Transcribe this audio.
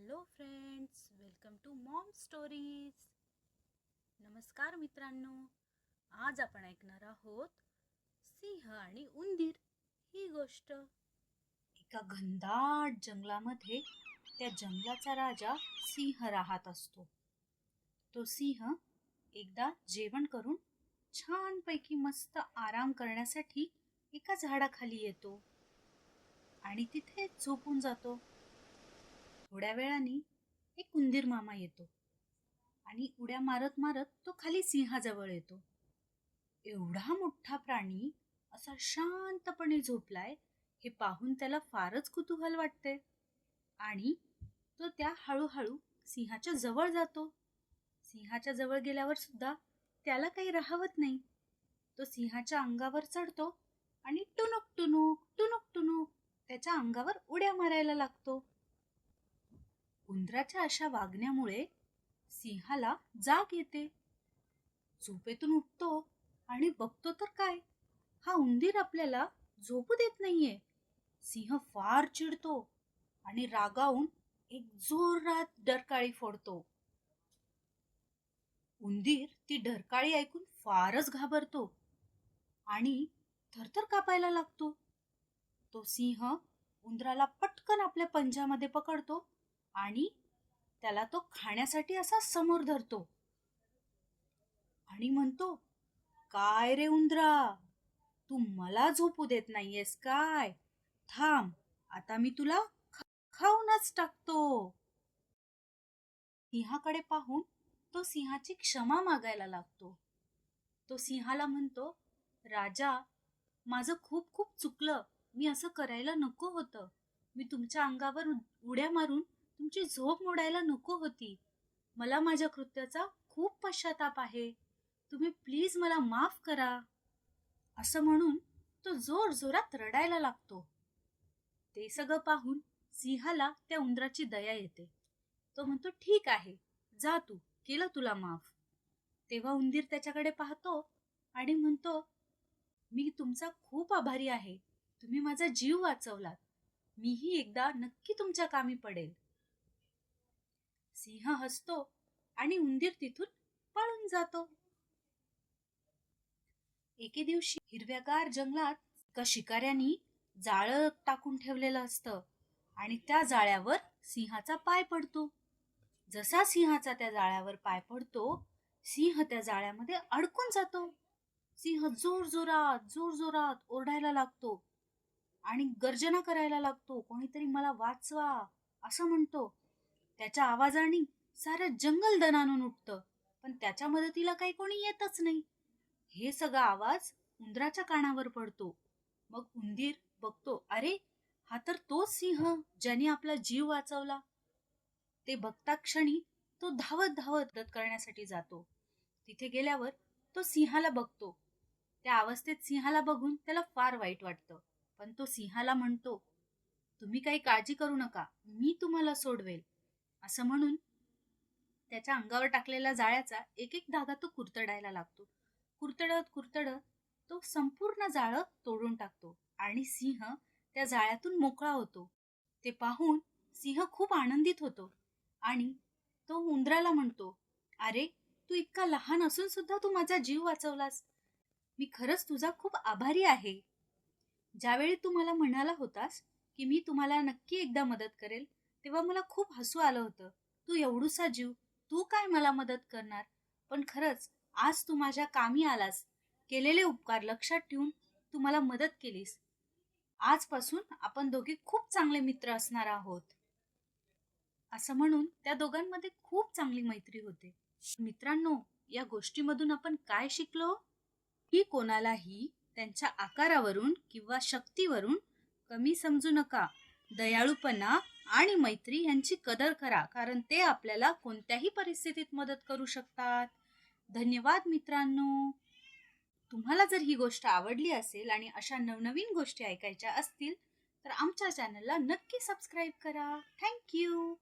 Hello friends, welcome to mom stories. नमस्कार मित्रांनो. आज आपण ऐकणार आहोत सिंह आणि उंदीर ही गोष्ट. एका घनदाट जंगलामध्ये त्या जंगलाचा राजा सिंह राहत असतो. तो सिंह एकदा जेवण करून छानपैकी मस्त आराम करण्यासाठी एका झाडाखाली येतो आणि तिथे झोपून जातो. थोड्या वेळाने एक उंदीर मामा येतो आणि उड्या मारत मारत तो खाली सिंहाजवळ येतो. एवढा मोठा प्राणी असा शांतपणे झोपलाय हे पाहून त्याला फारच कुतूहल वाटते आणि तो त्या हळूहळू सिंहाच्या जवळ जातो. सिंहाच्या जवळ गेल्यावर सुद्धा त्याला काही राहवत नाही. तो सिंहाच्या अंगावर चढतो आणि टुनुक टुनुक टुनुक टुनुक त्याच्या अंगावर उड्या मारायला लागतो. उंदराच्या अशा वागण्यामुळे सिंहाला जाग येते. झोपेतून उठतो आणि बघतो तर काय, हा उंदीर आपल्याला झोपू देत नाहीये. सिंह फार चिडतो आणि रागावून एक जोरात डरकाळी फोडतो. उंदीर ती डरकाळी ऐकून फारच घाबरतो आणि थरथर कापायला लागतो. तो सिंह उंदराला पटकन आपल्या पंजामध्ये पकडतो आणि त्याला तो खाण्यासाठी असा समोर धरतो आणि म्हणतो, काय रे उंदरा, तू मला झोपू देत नाहीयेस काय? थांब, आता मी तुला खाऊनच टाकतो. सिंहाकडे पाहून तो सिंहाची क्षमा मागायला लागतो. तो सिंहाला म्हणतो, राजा, माझं खूप खूप चुकलं. मी असं करायला नको होतं. मी तुमच्या अंगावर उड्या मारून तुमची झोप मोडायला नको होती. मला माझ्या कृत्याचा खूप पश्चाताप आहे. तुम्ही प्लीज मला माफ करा. असं म्हणून तो जोर जोरात रडायला लागतो. ते सगळं पाहून सिंहाला त्या उंदराची दया येते. तो म्हणतो, ठीक आहे, जा, तू केलं तुला माफ. तेव्हा उंदीर त्याच्याकडे पाहतो आणि म्हणतो, मी तुमचा खूप आभारी आहे. तुम्ही माझा जीव वाचवलात. मीही एकदा नक्की तुमच्या कामी पडेल. सिंह हसतो आणि उंदीर तिथून पळून जातो. एके दिवशी हिरव्यागार जंगलात एका शिकाऱ्यानी जाळं टाकून ठेवलेलं असतं आणि त्या जाळ्यावर सिंहाचा पाय पडतो. जसा सिंहाचा त्या जाळ्यावर पाय पडतो, सिंह त्या जाळ्यामध्ये अडकून जातो. सिंह जोर जोरात ओरडायला लागतो आणि गर्जना करायला लागतो, कोणीतरी मला वाचवा असं म्हणतो. त्याच्या आवाजाने सारं जंगल दणाणून उठतं, पण त्याच्या मदतीला काही कोणी येतच नाही. हे सगळा आवाज उंदराच्या कानावर पडतो. मग उंदीर बघतो, अरे, हा तर तोच सिंह ज्याने आपला जीव वाचवला. ते बघता क्षणी तो धावत धावत मदत करण्यासाठी जातो. तिथे गेल्यावर तो सिंहाला बघतो. त्या अवस्थेत सिंहाला बघून त्याला फार वाईट वाटतं, पण तो सिंहाला म्हणतो, तुम्ही काही काळजी करू नका, मी तुम्हाला सोडवेल. असं म्हणून त्याच्या अंगावर टाकलेल्या जाळ्याचा एक एक धागा तो कुरतडायला लागतो. कुरतडत तो संपूर्ण जाळं तोडून टाकतो आणि सिंह त्या जाळ्यातून मोकळा होतो. ते पाहून सिंह खूप आनंदित होतो आणि तो उंदराला म्हणतो, अरे, तू इतका लहान असून सुद्धा तू माझा जीव वाचवलास. मी खरंच तुझा खूप आभारी आहे. ज्यावेळी तू मला म्हणाला होतास की मी तुम्हाला नक्की एकदा मदत करेल, तेव्हा मला खूप हसू आलं होतं. तू एवढूसा जीव, तू काय मला मदत करणार? पण खरंच आज तू माझ्या कामी आलास. केलेले उपकार लक्षात ठेवून तू मला मदत केलीस. आजपासून आपण दोघे खूप चांगले मित्र असणार आहोत. असं म्हणून त्या दोघांमध्ये खूप चांगली मैत्री होते. मित्रांनो, या गोष्टीमधून आपण काय शिकलो? की कोणालाही त्यांच्या आकारावरून किंवा शक्तीवरून कमी समजू नका. दयाळूपणा आणि मैत्री यांची कदर करा, कारण ते आपल्याला कोणत्याही परिस्थितीत मदत करू शकतात. धन्यवाद मित्रांनो. तुम्हाला जर ही गोष्ट आवडली असेल आणि अशा नवनवीन गोष्टी ऐकायच्या असतील तर आमच्या चॅनलला नक्की सबस्क्राईब करा. थँक्यू.